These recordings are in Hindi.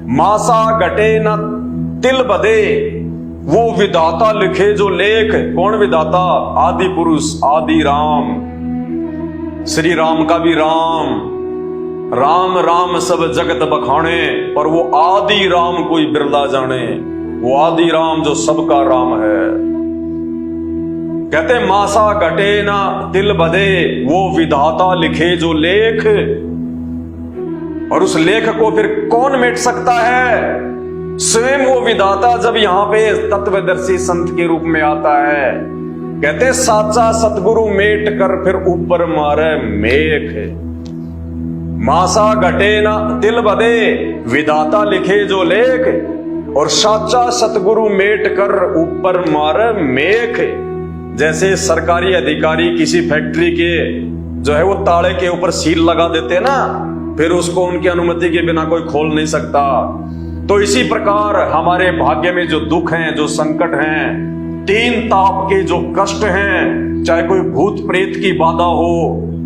मासा घटे न तिल बधे, वो विधाता लिखे जो लेख। कौन विधाता? आदि पुरुष आदि राम, श्री राम का भी राम। राम राम सब जगत बखाने, पर वो आदि राम कोई बिरला जाने। वो आदि राम जो सबका राम है। कहते मासा घटे ना तिल बधे, वो विधाता लिखे जो लेख। और उस लेख को फिर कौन मिट सकता है? स्वयं वो विधाता जब यहां पे तत्वदर्शी संत के रूप में आता है। कहते साचा सतगुरु मेट कर फिर ऊपर मारे मेख। मासा घटे ना तिल बधे, विधाता लिखे जो लेख। और साचा सतगुरु मेट कर ऊपर मारे मेख। जैसे सरकारी अधिकारी किसी फैक्ट्री के जो है वो ताले के ऊपर सील लगा देते ना, फिर उसको उनकी अनुमति के बिना कोई खोल नहीं सकता। तो इसी प्रकार हमारे भाग्य में जो दुख हैं, जो संकट हैं, तीन ताप के जो कष्ट हैं, चाहे कोई भूत प्रेत की बाधा हो,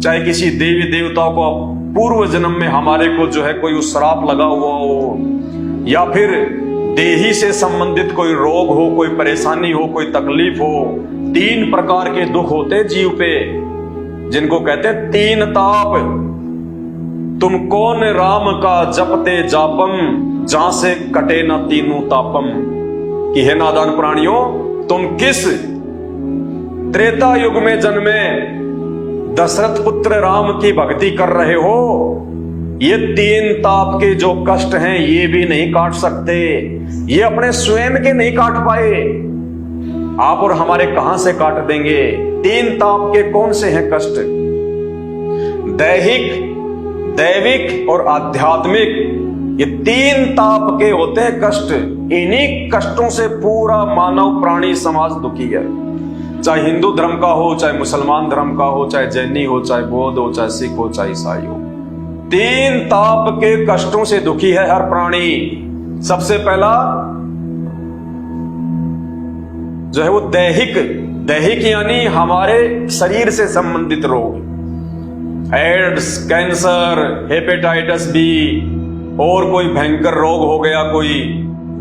चाहे किसी देवी देवताओं को पूर्व जन्म में हमारे को जो है कोई श्राप लगा हुआ हो, या फिर देही से संबंधित कोई रोग हो, कोई परेशानी हो, कोई तकलीफ हो। तीन प्रकार के दुख होते जीव पे, जिनको कहते हैं तीन ताप। तुम कौन राम का जपते जापम, जहां से कटे न तीनों तापम। कि हे नादान प्राणियों, तुम किस त्रेता युग में जन्मे दशरथ पुत्र राम की भक्ति कर रहे हो? ये तीन ताप के जो कष्ट हैं ये भी नहीं काट सकते। ये अपने स्वयं के नहीं काट पाए, आप और हमारे कहां से काट देंगे? तीन ताप के कौन से हैं कष्ट? दैहिक, दैविक और आध्यात्मिक, ये तीन ताप के होते हैं कष्ट। इन्हीं कष्टों से पूरा मानव प्राणी समाज दुखी है। चाहे हिंदू धर्म का हो, चाहे मुसलमान धर्म का हो, चाहे जैनी हो, चाहे बौद्ध हो, चाहे सिख हो, चाहे ईसाई हो। तीन ताप के कष्टों से दुखी है हर प्राणी। सबसे पहला जो है वो दैहिक। दैहिक यानी हमारे शरीर से संबंधित रोग, एड्स, कैंसर, हेपेटाइटिस बी और कोई भयंकर रोग हो गया कोई,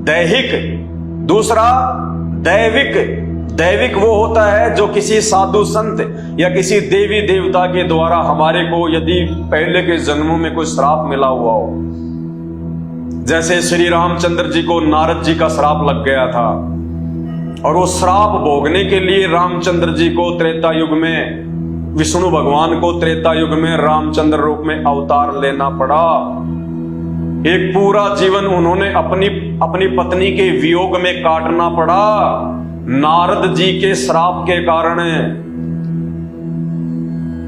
दैहिक। दूसरा दैविक। दैविक वो होता है जो किसी साधु संत या किसी देवी देवता के द्वारा हमारे को यदि पहले के जन्मों में कोई श्राप मिला हुआ हो। जैसे श्री रामचंद्र जी को नारद जी का श्राप लग गया था, और वो श्राप भोगने के लिए रामचंद्र जी को त्रेता युग में, विष्णु भगवान को त्रेता युग में रामचंद्र रूप में अवतार लेना पड़ा। एक पूरा जीवन उन्होंने अपनी पत्नी के वियोग में काटना पड़ा नारद जी के श्राप के कारण।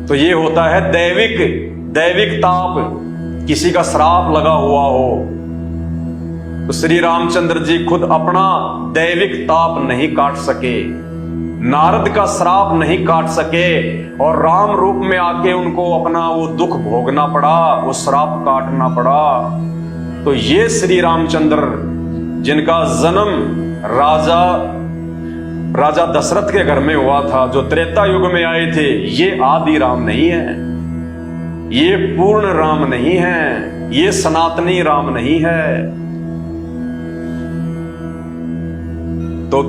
तो ये होता है दैविक ताप, किसी का श्राप लगा हुआ हो। तो श्री रामचंद्र जी खुद अपना दैविक ताप नहीं काट सके, नारद का श्राप नहीं काट सके, और राम रूप में आके उनको अपना वो दुख भोगना पड़ा, वो श्राप काटना पड़ा। तो ये श्री रामचंद्र जिनका जन्म राजा दशरथ के घर में हुआ था, जो त्रेता युग में आए थे, ये आदि राम नहीं है, ये पूर्ण राम नहीं है, ये सनातनी राम नहीं है। तो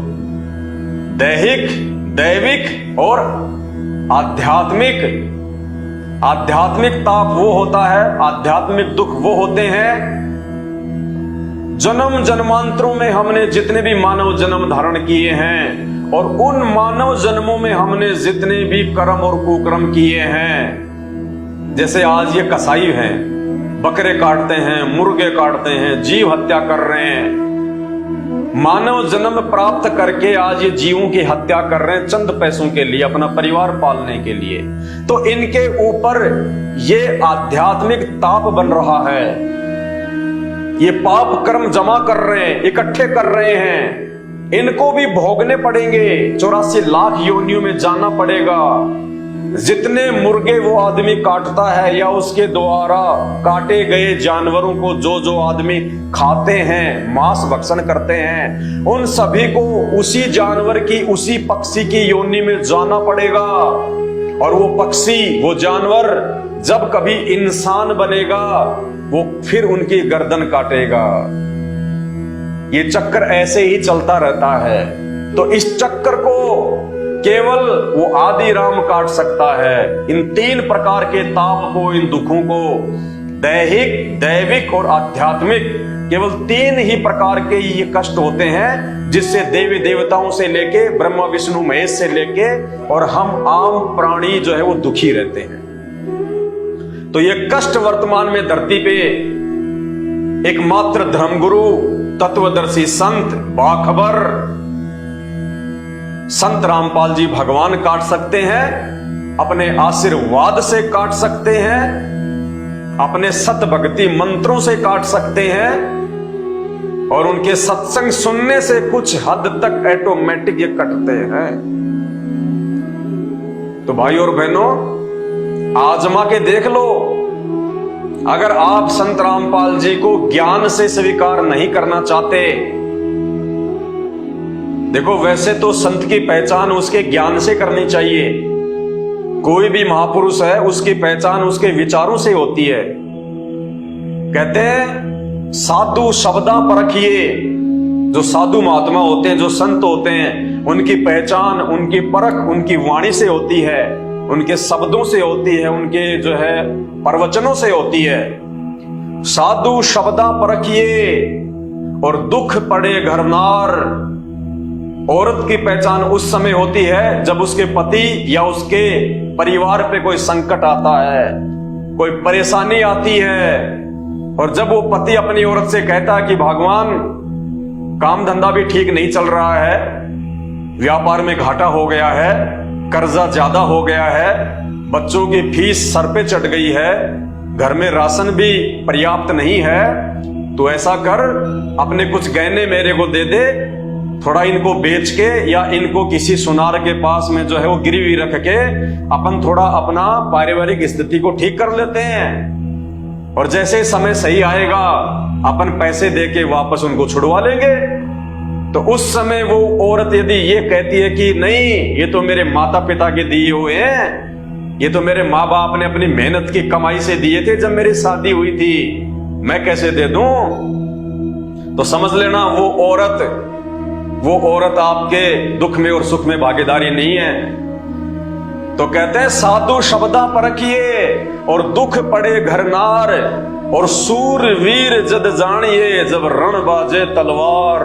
दैहिक, दैविक और आध्यात्मिक ताप वो होता है, आध्यात्मिक दुख वो होते हैं जन्म जन्मांतरों में हमने जितने भी मानव जन्म धारण किए हैं, और उन मानव जन्मों में हमने जितने भी कर्म और कुकर्म किए हैं। जैसे आज ये कसाई हैं, बकरे काटते हैं, मुर्गे काटते हैं, जीव हत्या कर रहे हैं। मानव जन्म प्राप्त करके आज ये जीवों की हत्या कर रहे हैं चंद पैसों के लिए, अपना परिवार पालने के लिए। तो इनके ऊपर ये आध्यात्मिक ताप बन रहा है, ये पाप कर्म जमा कर रहे हैं, इकट्ठे कर रहे हैं, इनको भी भोगने पड़ेंगे। 84 लाख योनियों में जाना पड़ेगा। जितने मुर्गे वो आदमी काटता है या उसके द्वारा काटे गए जानवरों को जो आदमी खाते हैं, मांस भक्षण करते हैं, उन सभी को उसी जानवर की, उसी पक्षी की योनि में जाना पड़ेगा। और वो पक्षी, वो जानवर जब कभी इंसान बनेगा, वो फिर उनकी गर्दन काटेगा। ये चक्कर ऐसे ही चलता रहता है। तो इस चक्कर को केवल वो आदि राम काट सकता है। इन 3 प्रकार के ताप को, इन दुखों को, दैहिक, दैविक और आध्यात्मिक, केवल 3 ही प्रकार के ये कष्ट होते हैं जिससे देवी देवताओं से लेके ब्रह्मा विष्णु महेश से लेके और हम आम प्राणी जो है वो दुखी रहते हैं। तो ये कष्ट वर्तमान में धरती पे एकमात्र धर्मगुरु, तत्वदर्शी संत, बाखबर संत रामपाल जी भगवान काट सकते हैं, अपने आशीर्वाद से काट सकते हैं, अपने सत भक्ति मंत्रों से काट सकते हैं और उनके सत्संग सुनने से कुछ हद तक ऑटोमेटिक ये कटते हैं। तो भाई और बहनों, आजमा के देख लो। अगर आप संत रामपाल जी को ज्ञान से स्वीकार नहीं करना चाहते, देखो वैसे तो संत की पहचान उसके ज्ञान से करनी चाहिए। कोई भी महापुरुष है उसकी पहचान उसके विचारों से होती है। कहते हैं साधु शब्दा परखिए। जो साधु महात्मा होते हैं, जो संत होते हैं, उनकी पहचान, उनकी परख उनकी वाणी से होती है, उनके शब्दों से होती है, उनके जो है प्रवचनों से होती है। साधु शब्दा परखिए और दुख पड़े घर नार। औरत की पहचान उस समय होती है जब उसके पति या उसके परिवार पे कोई संकट आता है, कोई परेशानी आती है, और जब वो पति अपनी औरत से कहता है कि भगवान काम धंधा भी ठीक नहीं चल रहा है, व्यापार में घाटा हो गया है, कर्जा ज्यादा हो गया है, बच्चों की फीस सर पे चढ़ गई है, घर में राशन भी पर्याप्त नहीं है, तो ऐसा कर अपने कुछ गहने मेरे को दे दे, थोड़ा इनको बेच के या इनको किसी सुनार के पास में जो है वो गिरवी रख के अपन थोड़ा अपना पारिवारिक स्थिति को ठीक कर लेते हैं, और जैसे समय सही आएगा अपन पैसे देके वापस उनको छुड़वा लेंगे। तो उस समय वो औरत यदि ये कहती है कि नहीं, ये तो मेरे माता पिता के दिए हुए हैं, ये तो मेरे माँ बाप ने अपनी मेहनत की कमाई से दिए थे जब मेरी शादी हुई थी, मैं कैसे दे दूं, तो समझ लेना वो औरत आपके दुख में और सुख में भागीदारी नहीं है। तो कहते हैं साधु शब्दा परखिए और दुख पड़े घर नार, और सूरवीर जद जानिए जब रण बाजे तलवार।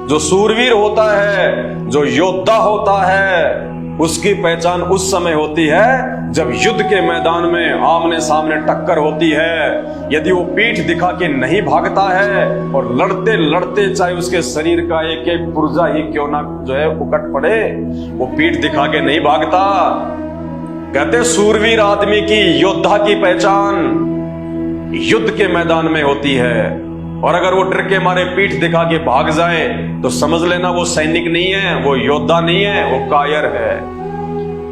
जो सूरवीर होता है, जो योद्धा होता है, उसकी पहचान उस समय होती है जब युद्ध के मैदान में आमने सामने टक्कर होती है। यदि वो पीठ दिखा के नहीं भागता है और लड़ते लड़ते चाहे उसके शरीर का एक एक पुर्जा ही क्यों ना जो है उकट पड़े, वो पीठ दिखा के नहीं भागता। कहते सूरवीर आदमी की, योद्धा की पहचान युद्ध के मैदान में होती है, और अगर वो डर के मारे पीठ दिखा के भाग जाए तो समझ लेना वो सैनिक नहीं है, वो योद्धा नहीं है, वो कायर है।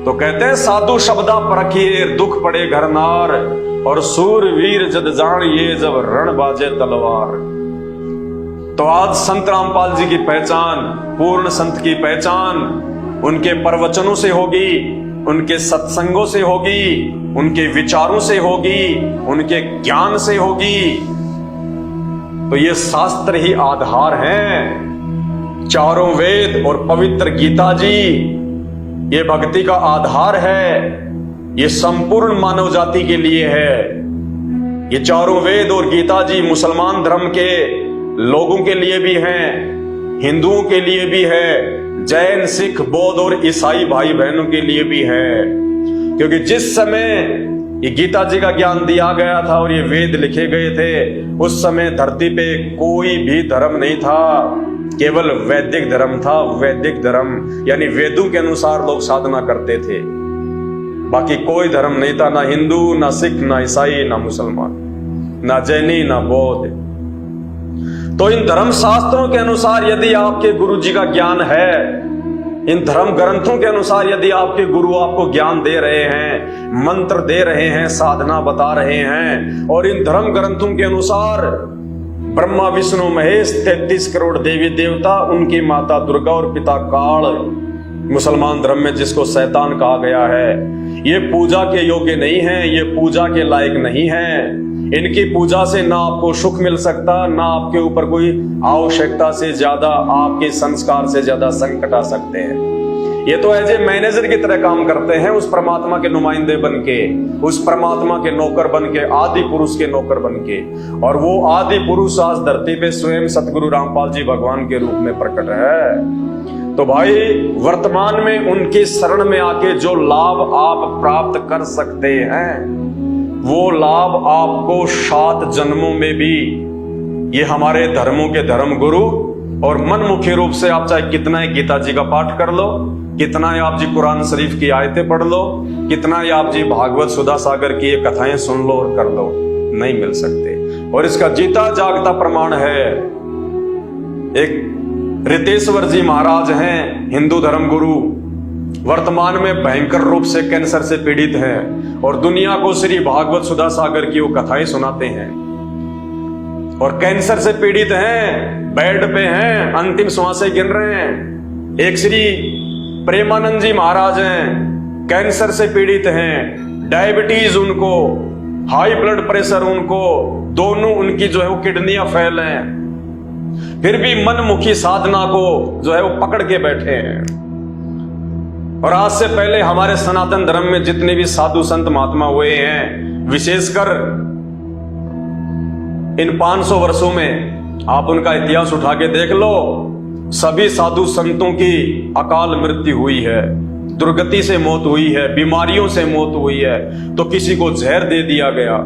तो कहते हैं साधु शब्दा परखिए दुख पड़े घर नार, और सूरवीर जद जानिए जब रण बाजे तलवार। तो आज संत रामपाल जी की पहचान, पूर्ण संत की पहचान उनके प्रवचनों से होगी, उनके सत्संगों से होगी, उनके विचारों से होगी, उनके ज्ञान से होगी। तो ये शास्त्र ही आधार हैं। चारों वेद और पवित्र गीता जी ये भक्ति का आधार है, ये संपूर्ण मानव जाति के लिए है। ये चारों वेद और गीता जी मुसलमान धर्म के लोगों के लिए भी हैं, हिंदुओं के लिए भी है, जैन, सिख, बौद्ध और ईसाई भाई बहनों के लिए भी है। क्योंकि जिस समय ये गीता जी का ज्ञान दिया गया था और ये वेद लिखे गए थे, उस समय धरती पे कोई भी धर्म नहीं था, केवल वैदिक धर्म था। वैदिक धर्म यानी वेदों के अनुसार लोग साधना करते थे, बाकी कोई धर्म नहीं था, ना हिंदू, ना सिख, ना ईसाई, ना मुसलमान, ना जैनी, ना बौद्ध। तो इन धर्म शास्त्रों के अनुसार यदि आपके गुरु जी का ज्ञान है, इन धर्म ग्रंथों के अनुसार यदि आपके गुरु आपको ज्ञान दे रहे हैं, मंत्र दे रहे हैं, साधना बता रहे हैं, और इन धर्म ग्रंथों के अनुसार ब्रह्मा विष्णु महेश 33 करोड़ देवी देवता, उनकी माता दुर्गा और पिता काल, मुसलमान धर्म में जिसको शैतान कहा गया है, ये पूजा के योग्य नहीं है, ये पूजा के लायक नहीं है। इनकी पूजा से ना आपको सुख मिल सकता, ना आपके ऊपर कोई आवश्यकता से ज्यादा, आपके संस्कार से ज्यादा संकट आ सकते हैं। ये तो एज ए मैनेजर की तरह काम करते हैं, उस परमात्मा के नुमाइंदे बन के, उस परमात्मा के नौकर बन के, आदि पुरुष के नौकर बन के। और वो आदि पुरुष आज धरती पे स्वयं सतगुरु रामपाल जी भगवान के रूप में प्रकट है। तो भाई वर्तमान में उनकी शरण में आके जो लाभ आप प्राप्त कर सकते हैं, वो लाभ आपको 7 जन्मों में भी ये हमारे धर्मों के धर्म गुरु और मनमुखी रूप से आप चाहे कितना ही गीता जी का पाठ कर लो, कितना ही आप जी कुरान शरीफ की आयतें पढ़ लो, कितना ही आप जी भागवत सुधा सागर की ये कथाएं सुन लो और कर लो, नहीं मिल सकते। और इसका जीता जागता प्रमाण है, एक रितेश्वर जी महाराज हैं, हिंदू धर्म गुरु, वर्तमान में भयंकर रूप से कैंसर से पीड़ित हैं और दुनिया को श्री भागवत सुधा सागर की वो कथाएं सुनाते हैं और कैंसर से पीड़ित हैं, बेड पे हैं, अंतिम श्वासें गिन रहे हैं। एक श्री प्रेमानंद जी महाराज हैं, कैंसर से पीड़ित हैं, डायबिटीज उनको, हाई ब्लड प्रेशर उनको, दोनों उनकी जो है वो किडनियां फेल हैं, फिर भी मनमुखी साधना को जो है वो पकड़ के बैठे हैं। और आज से पहले हमारे सनातन धर्म में जितने भी साधु संत महात्मा हुए हैं, विशेषकर इन 500 वर्षों में आप उनका इतिहास उठा के देख लो, सभी साधु संतों की अकाल मृत्यु हुई है, दुर्गति से मौत हुई है, बीमारियों से मौत हुई है, तो किसी को जहर दे दिया गया।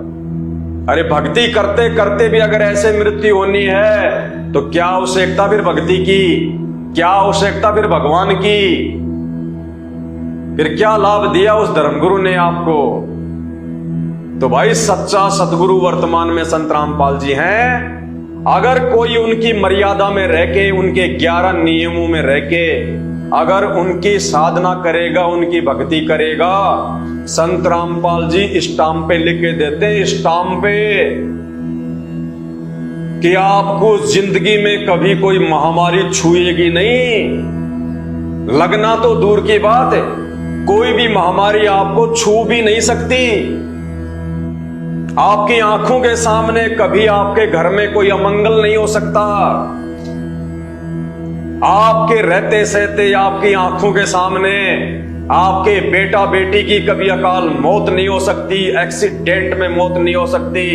अरे भक्ति करते करते भी अगर ऐसे मृत्यु होनी है तो क्या आवश्यकता फिर भक्ति की, क्या आवश्यकता फिर भगवान की, फिर क्या लाभ दिया उस धर्मगुरु ने आपको। तो भाई सच्चा सतगुरु वर्तमान में संत रामपाल जी हैं। अगर कोई उनकी मर्यादा में रह के, उनके 11 नियमों में रह के अगर उनकी साधना करेगा, उनकी भक्ति करेगा, संत रामपाल जी स्टाम्प पे लिख के देते हैं, स्टाम्प पे, कि आपको जिंदगी में कभी कोई महामारी छुएगी नहीं। लगना तो दूर की बात है, कोई भी महामारी आपको छू भी नहीं सकती। आपकी आंखों के सामने कभी आपके घर में कोई अमंगल नहीं हो सकता। आपके रहते सहते आपकी आंखों के सामने आपके बेटा बेटी की कभी अकाल मौत नहीं हो सकती, एक्सीडेंट में मौत नहीं हो सकती।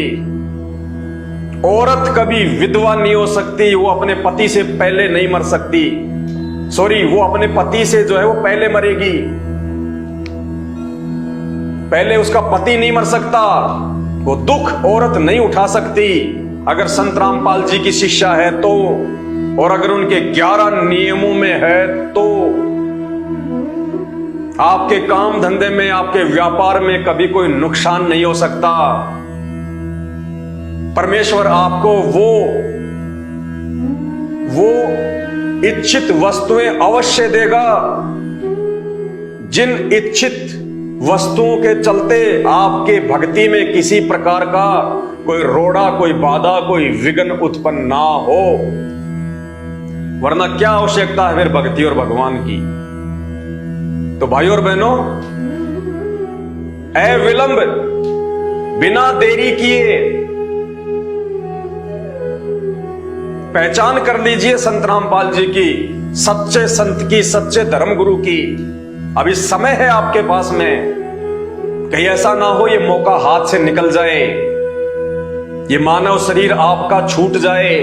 औरत कभी विधवा नहीं हो सकती, वो अपने पति से पहले नहीं मर सकती, सॉरी, वो अपने पति से जो है वो पहले मरेगी, पहले उसका पति नहीं मर सकता। वो दुख औरत नहीं उठा सकती अगर संत रामपाल जी की शिक्षा है तो, और अगर उनके 11 नियमों में है तो। आपके काम धंधे में, आपके व्यापार में कभी कोई नुकसान नहीं हो सकता। परमेश्वर आपको वो इच्छित वस्तुएं अवश्य देगा, जिन इच्छित वस्तुओं के चलते आपके भक्ति में किसी प्रकार का कोई रोड़ा, कोई बाधा, कोई विघ्न उत्पन्न ना हो। वरना क्या आवश्यकता है फिर भक्ति और भगवान की। तो भाई और बहनों, अविलंब बिना देरी किए पहचान कर लीजिए संत रामपाल जी की, सच्चे संत की, सच्चे धर्मगुरु की। अभी समय है आपके पास में, कहीं ऐसा ना हो ये मौका हाथ से निकल जाए, ये मानव शरीर आपका छूट जाए।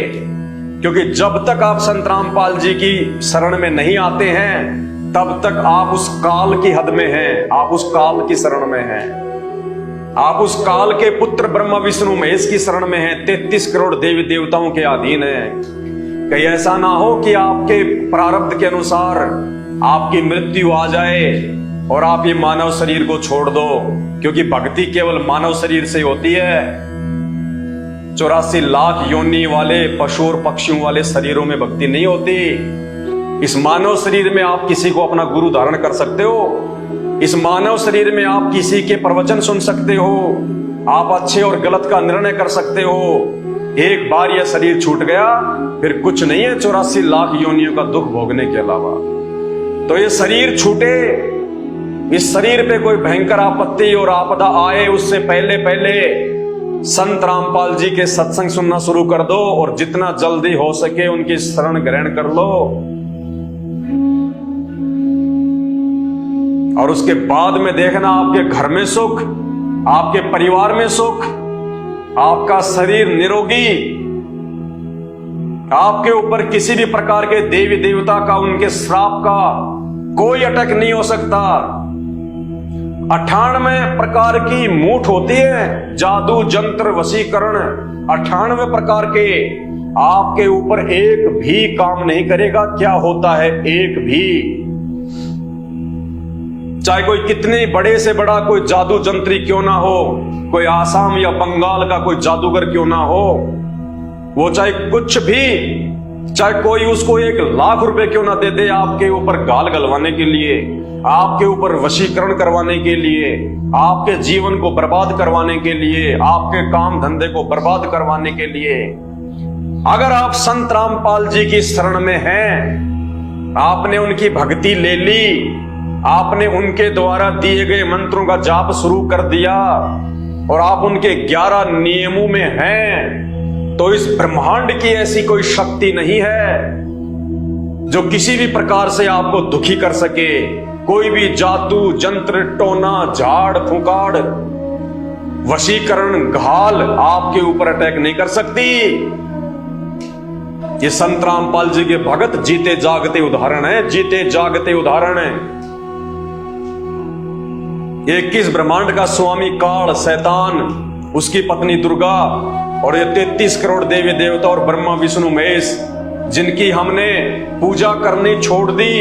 क्योंकि जब तक आप संत रामपाल जी की शरण में नहीं आते हैं, तब तक आप उस काल की हद में हैं, आप उस काल की शरण में हैं, आप उस काल के पुत्र ब्रह्मा विष्णु महेश की शरण में हैं, 33 करोड़ देवी देवताओं के अधीन हैं। कहीं ऐसा ना हो कि आपके प्रारब्ध के अनुसार आपकी मृत्यु आ जाए और आप ये मानव शरीर को छोड़ दो। क्योंकि भक्ति केवल मानव शरीर से होती है, 84 लाख योनि वाले पशु और पक्षियों वाले शरीरों में भक्ति नहीं होती। इस मानव शरीर में आप किसी को अपना गुरु धारण कर सकते हो, इस मानव शरीर में आप किसी के प्रवचन सुन सकते हो, आप अच्छे और गलत का निर्णय कर सकते हो। एक बार यह शरीर छूट गया फिर कुछ नहीं है 84 लाख योनियों का दुख भोगने के अलावा। तो ये शरीर छूटे, इस शरीर पे कोई भयंकर आपत्ति और आपदा आए, उससे पहले पहले संत रामपाल जी के सत्संग सुनना शुरू कर दो और जितना जल्दी हो सके उनकी शरण ग्रहण कर लो। और उसके बाद में देखना आपके घर में सुख, आपके परिवार में सुख, आपका शरीर निरोगी, आपके ऊपर किसी भी प्रकार के देवी देवता का, उनके श्राप का कोई अटैक नहीं हो सकता। 98 प्रकार की मूठ होती है, जादू जंत्र वशीकरण 98 प्रकार के, आपके ऊपर एक भी काम नहीं करेगा। क्या होता है एक भी? चाहे कोई कितने बड़े से बड़ा कोई जादू जंत्री क्यों ना हो, कोई आसाम या बंगाल का कोई जादूगर क्यों ना हो, वो चाहे कुछ भी, चाहे कोई उसको 1 लाख रुपए क्यों ना दे दे आपके ऊपर गाल गलवाने के लिए, आपके ऊपर वशीकरण करवाने के लिए, आपके जीवन को बर्बाद करवाने के लिए, आपके काम धंधे को बर्बाद करवाने के लिए। अगर आप संत रामपाल जी की शरण में हैं, आपने उनकी भक्ति ले ली, आपने उनके द्वारा दिए गए मंत्रों का जाप शुरू कर दिया और आप उनके 11 नियमों में हैं, तो इस ब्रह्मांड की ऐसी कोई शक्ति नहीं है जो किसी भी प्रकार से आपको दुखी कर सके। कोई भी जादू जंत्र टोना झाड़ फुंकाड़ वशीकरण घाल आपके ऊपर अटैक नहीं कर सकती। ये संत रामपाल जी के भगत जीते जागते उदाहरण है, जीते जागते उदाहरण है। 21 ब्रह्मांड का स्वामी काल शैतान, उसकी पत्नी दुर्गा और ये 33 करोड़ देवी देवता और ब्रह्मा विष्णु महेश, जिनकी हमने पूजा करनी छोड़ दी।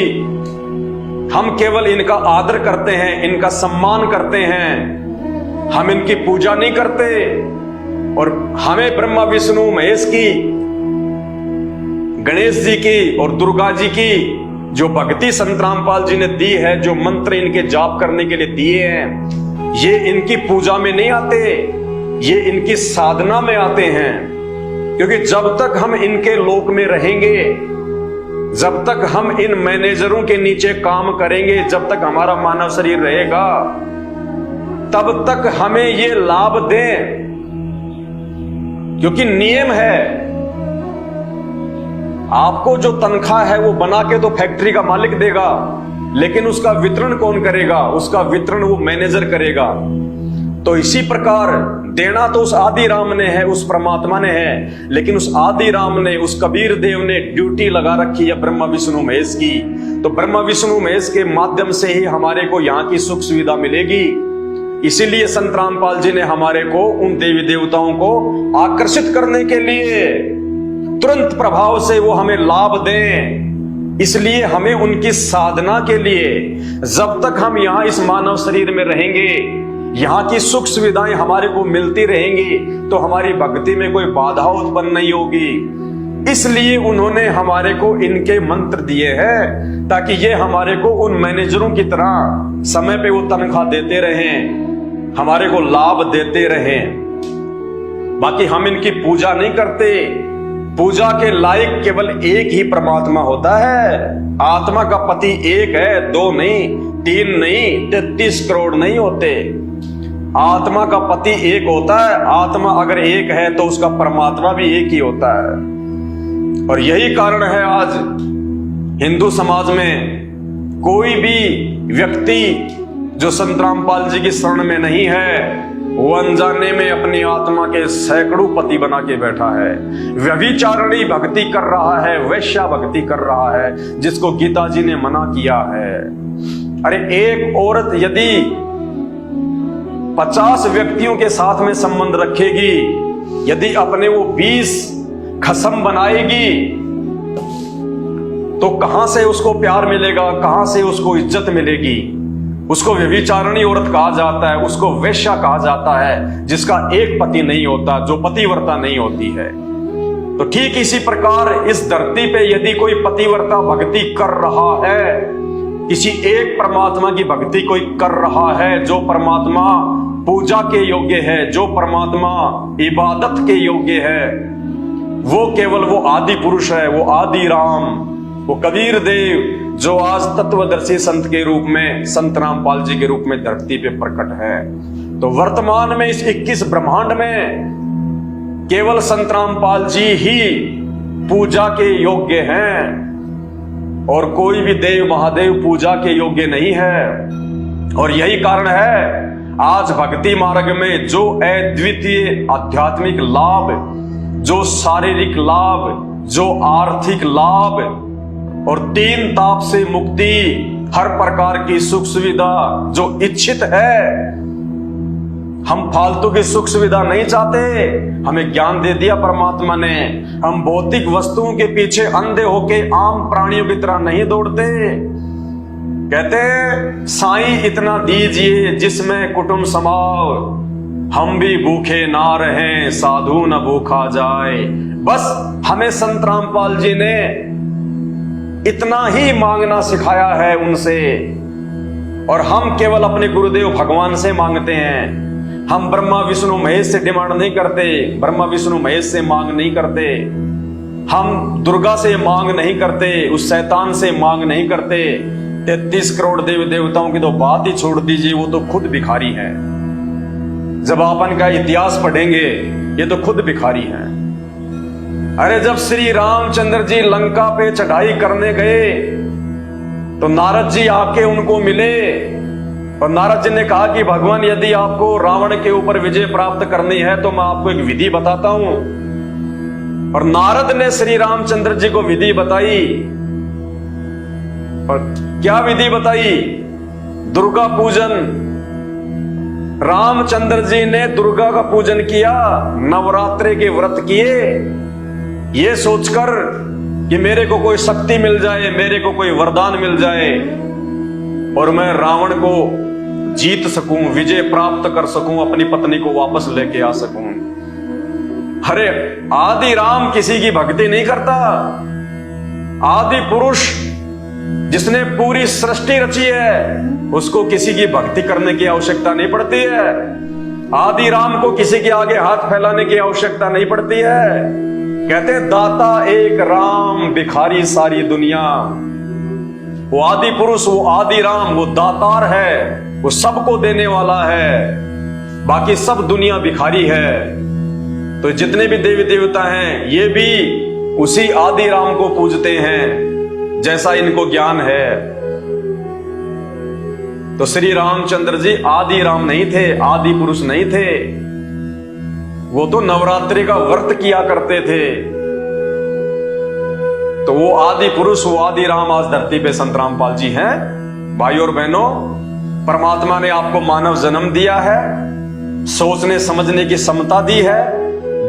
हम केवल इनका आदर करते हैं, इनका सम्मान करते हैं, हम इनकी पूजा नहीं करते। और हमें ब्रह्मा विष्णु महेश की, गणेश जी की और दुर्गा जी की जो भक्ति संत रामपाल जी ने दी है, जो मंत्र इनके जाप करने के लिए दिए हैं, ये इनकी पूजा में नहीं आते, ये इनकी साधना में आते हैं। क्योंकि जब तक हम इनके लोक में रहेंगे, जब तक हम इन मैनेजरों के नीचे काम करेंगे, जब तक हमारा मानव शरीर रहेगा, तब तक हमें ये लाभ दें। क्योंकि नियम है, आपको जो तनख्वाह है वो बना के तो फैक्ट्री का मालिक देगा, लेकिन उसका वितरण कौन करेगा? उसका वितरण वो मैनेजर करेगा। तो इसी प्रकार देना तो उस आदि राम ने है, उस परमात्मा ने है, लेकिन उस आदि राम ने, उस कबीर देव ने ड्यूटी लगा रखी है ब्रह्मा विष्णु महेश की। तो ब्रह्मा विष्णु महेश के माध्यम से ही हमारे को यहाँ की सुख सुविधा मिलेगी। इसीलिए संत रामपाल जी ने हमारे को उन देवी देवताओं को आकर्षित करने के लिए तुरंत प्रभाव से वो हमें लाभ दें। इसलिए हमें उनकी साधना के लिए, जब तक हम यहाँ इस मानव शरीर में रहेंगे, यहाँ की सुख सुविधाएं हमारे को मिलती रहेंगी, तो हमारी भक्ति में कोई बाधा उत्पन्न नहीं होगी। इसलिए उन्होंने हमारे को इनके मंत्र दिए हैं, ताकि ये हमारे को उन मैनेजरों की तरह समय पे वो तनख्वाह देते रहें, हमारे को लाभ देते रहें। बाकी हम इनकी पूजा नहीं करते। पूजा के लायक केवल एक ही परमात्मा होता है। आत्मा का पति एक है, 2 नहीं, 3 नहीं, 33 करोड़ नहीं होते। आत्मा का पति एक होता है। आत्मा अगर एक है तो उसका परमात्मा भी एक ही होता है। और यही कारण है आज हिंदू समाज में कोई भी व्यक्ति जो संत रामपाल जी की शरण में नहीं है, वो अनजाने में अपनी आत्मा के सैकड़ों पति बना के बैठा है, व्यभिचारिणी भक्ति कर रहा है, वैश्या भक्ति कर रहा है, जिसको गीता जी ने मना किया है। अरे एक औरत यदि 50 व्यक्तियों के साथ में संबंध रखेगी, यदि अपने वो 20 खसम बनाएगी, तो कहां से उसको प्यार मिलेगा, कहां से उसको इज्जत मिलेगी? उसको व्यभिचारिणी औरत कहा जाता है, उसको वैश्या कहा जाता है, जिसका एक पति नहीं होता, जो पतिव्रता नहीं होती है। तो ठीक इसी प्रकार इस धरती पे यदि कोई पतिव्रता भक्ति कर रहा है, किसी एक परमात्मा की भक्ति कोई कर रहा है, जो परमात्मा पूजा के योग्य है, जो परमात्मा इबादत के योग्य है, वो केवल वो आदि पुरुष है, वो आदि राम, वो कबीर देव, जो आज तत्वदर्शी संत के रूप में, संत रामपाल जी के रूप में धरती पे प्रकट है। तो वर्तमान में इस 21 ब्रह्मांड में केवल संत रामपाल जी ही पूजा के योग्य हैं और कोई भी देव महादेव पूजा के योग्य नहीं है। और यही कारण है आज भक्ति मार्ग में जो अद्वितीय आध्यात्मिक लाभ, जो शारीरिक लाभ, जो आर्थिक लाभ और 3 ताप से मुक्ति, हर प्रकार की सुख सुविधा जो इच्छित है, हम फालतू की सुख सुविधा नहीं चाहते। हमें ज्ञान दे दिया परमात्मा ने। हम भौतिक वस्तुओं के पीछे अंधे होके आम प्राणियों की तरह नहीं दौड़ते। कहते साईं इतना दीजिए जिसमें कुटुंब समाओ, हम भी भूखे ना रहें साधु न भूखा जाए। बस हमें संत रामपाल जी ने इतना ही मांगना सिखाया है उनसे, और हम केवल अपने गुरुदेव भगवान से मांगते हैं। हम ब्रह्मा विष्णु महेश से डिमांड नहीं करते, ब्रह्मा विष्णु महेश से मांग नहीं करते, हम दुर्गा से मांग नहीं करते, उस शैतान से मांग नहीं करते। 33 करोड़ देवी देवताओं की तो बात ही छोड़ दीजिए, वो तो खुद भिखारी हैं। जब आप इनका इतिहास पढ़ेंगे ये तो खुद भिखारी हैं। अरे जब श्री रामचंद्र जी लंका पे चढ़ाई करने गए तो नारद जी आके उनको मिले और नारद जी ने कहा कि भगवान यदि आपको रावण के ऊपर विजय प्राप्त करनी है तो मैं आपको एक विधि बताता हूं। और नारद ने श्री रामचंद्र जी को विधि बताई। और क्या विधि बताई? दुर्गा पूजन। रामचंद्र जी ने दुर्गा का पूजन किया, नवरात्रि के व्रत किए, ये सोचकर कि मेरे को कोई शक्ति मिल जाए, मेरे को कोई वरदान मिल जाए और मैं रावण को जीत सकूं, विजय प्राप्त कर सकूं, अपनी पत्नी को वापस लेके आ सकूं। अरे आदि राम किसी की भक्ति नहीं करता। आदि पुरुष जिसने पूरी सृष्टि रची है उसको किसी की भक्ति करने की आवश्यकता नहीं पड़ती है। आदि राम को किसी के आगे हाथ फैलाने की आवश्यकता नहीं पड़ती है। कहते दाता एक राम, भिखारी सारी दुनिया। वो आदि पुरुष, वो आदि राम, वो दातार है, वो सबको देने वाला है। बाकी सब दुनिया भिखारी है। तो जितने भी देवी देवता हैं ये भी उसी आदि राम को पूजते हैं जैसा इनको ज्ञान है। तो श्री रामचंद्र जी आदि राम नहीं थे, आदि पुरुष नहीं थे। वो तो नवरात्रि का व्रत किया करते थे। तो वो आदि पुरुष, वो आदि राम आज धरती पे संत रामपाल जी हैं। भाई और बहनों, परमात्मा ने आपको मानव जन्म दिया है, सोचने समझने की क्षमता दी है।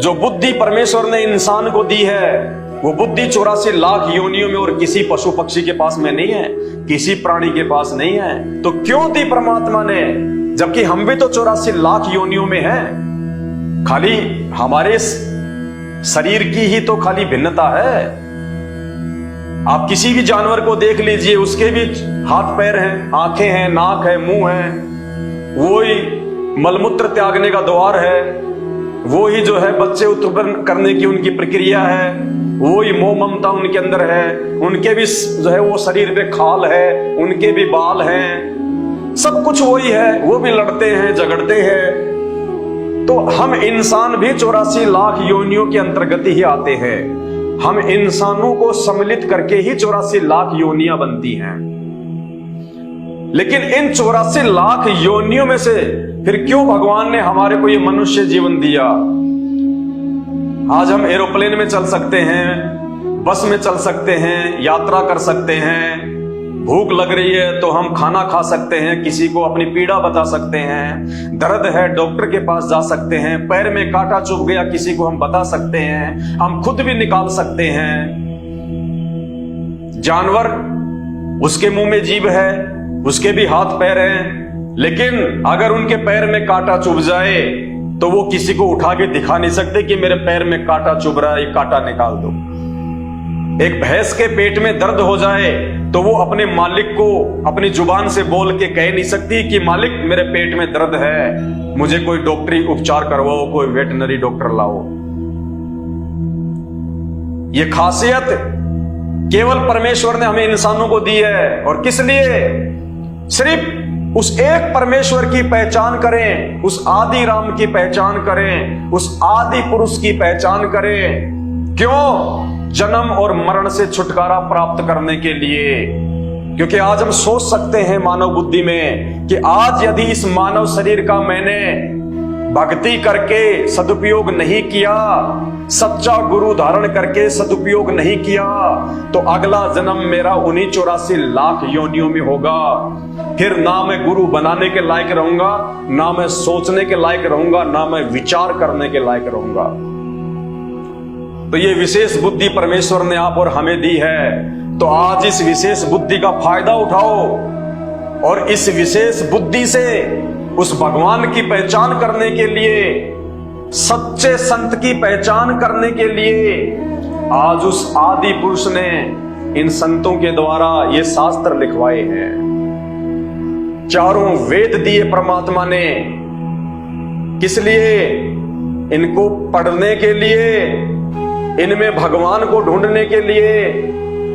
जो बुद्धि परमेश्वर ने इंसान को दी है वो बुद्धि 84 लाख योनियों में और किसी पशु पक्षी के पास में नहीं है, किसी प्राणी के पास नहीं है। तो क्यों दी परमात्मा ने, जबकि हम भी तो 84 लाख योनियों में हैं। खाली हमारे शरीर की ही तो खाली भिन्नता है। आप किसी भी जानवर को देख लीजिए, उसके भी हाथ पैर हैं, आंखें हैं, नाक है, मुंह है, वो ही मलमूत्र त्यागने का द्वार है, वो ही जो है बच्चे उत्पन्न करने की उनकी प्रक्रिया है, वो ही मोह ममता उनके अंदर है, उनके भी जो है वो शरीर पे खाल है, उनके भी बाल हैं, सब कुछ वही है। वो भी लड़ते हैं, झगड़ते हैं। तो हम इंसान भी 84 लाख योनियों के अंतर्गत ही आते हैं। हम इंसानों को सम्मिलित करके ही 84 लाख योनियां बनती हैं। लेकिन इन 84 लाख योनियों में से फिर क्यों भगवान ने हमारे को ये मनुष्य जीवन दिया? आज हम एरोप्लेन में चल सकते हैं, बस में चल सकते हैं, यात्रा कर सकते हैं, भूख लग रही है तो हम खाना खा सकते हैं, किसी को अपनी पीड़ा बता सकते हैं, दर्द है डॉक्टर के पास जा सकते हैं, पैर में कांटा चुभ गया किसी को हम बता सकते हैं, हम खुद भी निकाल सकते हैं। जानवर, उसके मुंह में जीभ है, उसके भी हाथ पैर हैं, लेकिन अगर उनके पैर में कांटा चुभ जाए तो वो किसी को उठा के दिखा नहीं सकते कि मेरे पैर में कांटा चुभ रहा है, ये कांटा निकाल दो। एक भैंस के पेट में दर्द हो जाए तो वो अपने मालिक को अपनी जुबान से बोल के कह नहीं सकती कि मालिक मेरे पेट में दर्द है, मुझे कोई डॉक्टरी उपचार करवाओ, कोई वेटनरी डॉक्टर लाओ। ये खासियत केवल परमेश्वर ने हमें इंसानों को दी है। और किस लिए? सिर्फ उस एक परमेश्वर की पहचान करें, उस आदि राम की पहचान करें, उस आदि पुरुष की पहचान करें। क्यों? जन्म और मरण से छुटकारा प्राप्त करने के लिए। क्योंकि आज हम सोच सकते हैं मानव बुद्धि में कि आज यदि इस मानव शरीर का मैंने भक्ति करके सदुपयोग नहीं किया, सच्चा गुरु धारण करके सदुपयोग नहीं किया, तो अगला जन्म मेरा उन्हीं 84 लाख योनियों में होगा। फिर ना मैं गुरु बनाने के लायक रहूंगा, ना मैं सोचने के लायक रहूंगा, ना मैं विचार करने के लायक रहूंगा। तो ये विशेष बुद्धि परमेश्वर ने आप और हमें दी है। तो आज इस विशेष बुद्धि का फायदा उठाओ और इस विशेष बुद्धि से उस भगवान की पहचान करने के लिए, सच्चे संत की पहचान करने के लिए आज उस आदि पुरुष ने इन संतों के द्वारा ये शास्त्र लिखवाए हैं। चारों वेद दिए परमात्मा ने। किस लिए? इनको पढ़ने के लिए, इनमें भगवान को ढूंढने के लिए,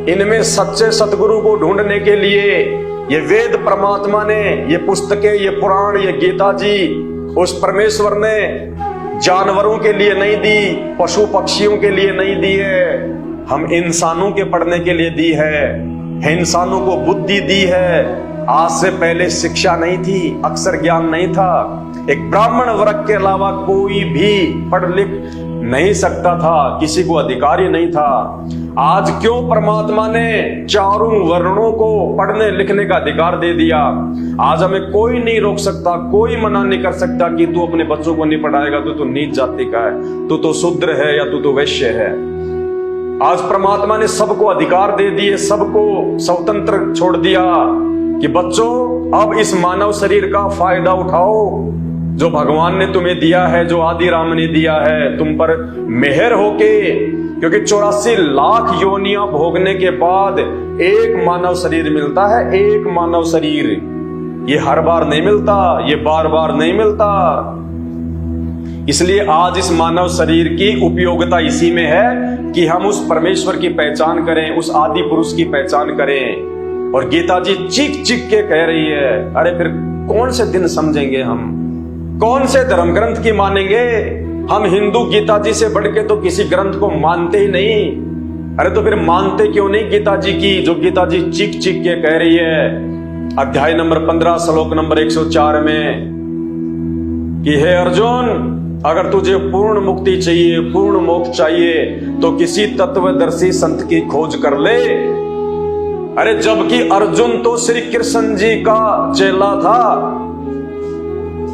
इनमें सच्चे सतगुरु को ढूंढने के लिए ये वेद परमात्मा ने, ये पुस्तकें, ये पुराण, ये गीता जी उस परमेश्वर ने जानवरों के लिए नहीं दी, पशु पक्षियों के लिए नहीं दी है, हम इंसानों के पढ़ने के लिए दी है। इंसानों को बुद्धि दी है। आज से पहले शिक्षा नहीं थी, अक्षर ज्ञान नहीं था। एक ब्राह्मण वर्ग के अलावा कोई भी पढ़ लिख नहीं सकता था, किसी को अधिकार ही नहीं था। आज क्यों परमात्मा ने चारों वर्णों को पढ़ने लिखने का अधिकार दे दिया? आज हमें कोई नहीं रोक सकता, कोई मना नहीं कर सकता कि तू अपने बच्चों को नहीं पढ़ाएगा तो नीच जाति का है, तू तो शूद्र है या तू तो वैश्य है। आज परमात्मा ने सबको अधिकार दे दिए, सबको स्वतंत्र छोड़ दिया कि बच्चों अब इस मानव शरीर का फायदा उठाओ जो भगवान ने तुम्हें दिया है, जो आदि राम ने दिया है तुम पर मेहर होके। क्योंकि 84 लाख योनियां भोगने के बाद एक मानव शरीर मिलता है, एक मानव शरीर। ये हर बार नहीं मिलता, ये बार बार नहीं मिलता। इसलिए आज इस मानव शरीर की उपयोगिता इसी में है कि हम उस परमेश्वर की पहचान करें, उस आदि पुरुष की पहचान करें। और गीता जी चीख चीख के कह रही है, अरे फिर कौन से दिन समझेंगे हम, कौन से धर्म ग्रंथ की मानेंगे हम? हिंदू गीता जी से बढ़ के तो किसी ग्रंथ को मानते ही नहीं। अरे तो फिर मानते क्यों नहीं गीता जी की, जो गीता जी चीख चीख के कह रही है अध्याय नंबर 15 श्लोक नंबर 104 में कि हे अर्जुन, अगर तुझे पूर्ण मुक्ति चाहिए, पूर्ण मोक्ष चाहिए तो किसी तत्वदर्शी संत की खोज कर ले। अरे जबकि अर्जुन तो श्री कृष्ण जी का चेला था।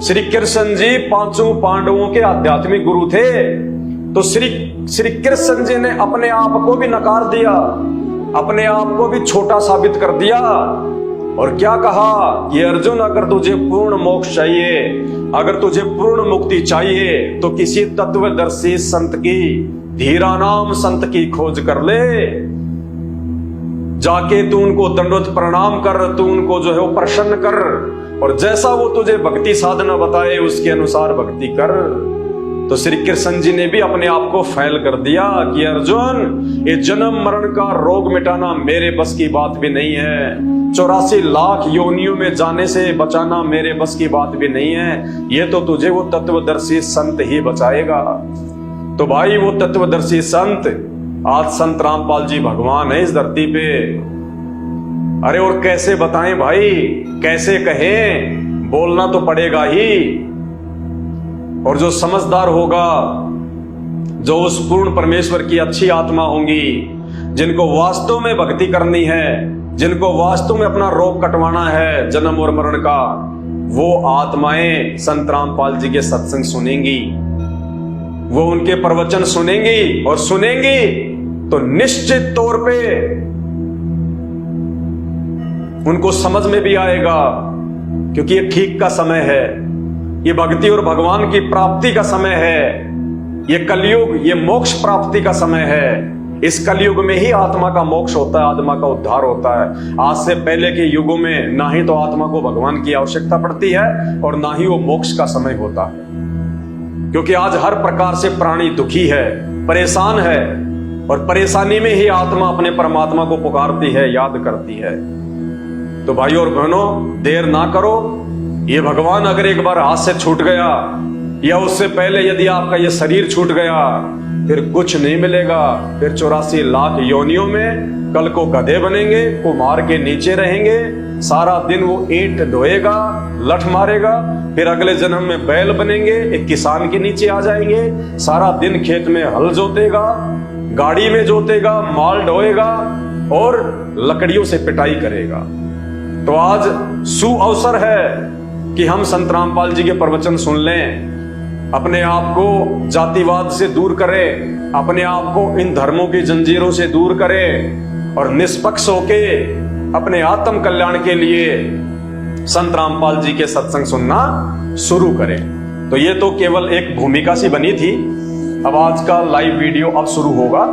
श्री कृष्ण जी पांचों पांडवों के आध्यात्मिक गुरु थे। तो श्री कृष्ण जी ने अपने आप को भी नकार दिया, अपने आप को भी छोटा साबित कर दिया और क्या कहा कि अर्जुन, अगर तुझे पूर्ण मोक्ष चाहिए, अगर तुझे पूर्ण मुक्ति चाहिए तो किसी तत्वदर्शी संत की, धीरा नाम संत की खोज कर ले। जाके तू उनको दंडवत प्रणाम कर, तू उनको जो है वो प्रसन्न कर और जैसा वो तुझे भक्ति साधना बताए उसके अनुसार भक्ति कर। तो श्री कृष्ण जी ने भी अपने आप को फैल कर दिया कि अर्जुन, ये जन्म मरण का रोग मिटाना मेरे बस की बात भी नहीं है, 84 लाख योनियों में जाने से बचाना मेरे बस की बात भी नहीं है, ये तो तुझे वो तत्वदर्शी संत ही बचाएगा। तो भाई वो तत्वदर्शी संत आज संत रामपाल जी भगवान है इस धरती पे। अरे और कैसे बताएं भाई, कैसे कहें, बोलना तो पड़ेगा ही। और जो समझदार होगा, जो उस पूर्ण परमेश्वर की अच्छी आत्मा होंगी, जिनको वास्तव में भक्ति करनी है, जिनको वास्तव में अपना रोग कटवाना है जन्म और मरण का, वो आत्माएं संत रामपाल जी के सत्संग सुनेंगी, वो उनके प्रवचन सुनेंगी और सुनेंगी तो निश्चित तौर पे उनको समझ में भी आएगा। क्योंकि ये ठीक का समय है, ये भक्ति और भगवान की प्राप्ति का समय है, ये कलयुग, ये मोक्ष प्राप्ति का समय है। इस कलयुग में ही आत्मा का मोक्ष होता है, आत्मा का उद्धार होता है। आज से पहले के युगों में ना ही तो आत्मा को भगवान की आवश्यकता पड़ती है और ना ही वो मोक्ष का समय होता है। क्योंकि आज हर प्रकार से प्राणी दुखी है, परेशान है और परेशानी में ही आत्मा अपने परमात्मा को पुकारती है, याद करती है। तो भाई और बहनों, देर ना करो। ये भगवान अगर एक बार हाथ से छूट गया, या उससे पहले यदि आपका ये शरीर छूट गया, फिर कुछ नहीं मिलेगा। फिर 84 लाख योनियों में कल को गधे बनेंगे, कुम्हार के नीचे रहेंगे, सारा दिन वो ईंट ढोएगा, लठ मारेगा। फिर अगले जन्म में बैल बनेंगे, एक किसान के नीचे आ जाएंगे, सारा दिन खेत में हल जोतेगा, गाड़ी में जोतेगा, माल ढोएगा और लकड़ियों से पिटाई करेगा। तो आज सुअवसर है कि हम संत रामपाल जी के प्रवचन सुन लें, अपने आप को जातिवाद से दूर करें, अपने आप को इन धर्मों की जंजीरों से दूर करें और निष्पक्ष होके अपने आत्म कल्याण के लिए संत रामपाल जी के सत्संग सुनना शुरू करें। तो ये तो केवल एक भूमिका सी बनी थी। अब आज का लाइव वीडियो अब शुरू होगा।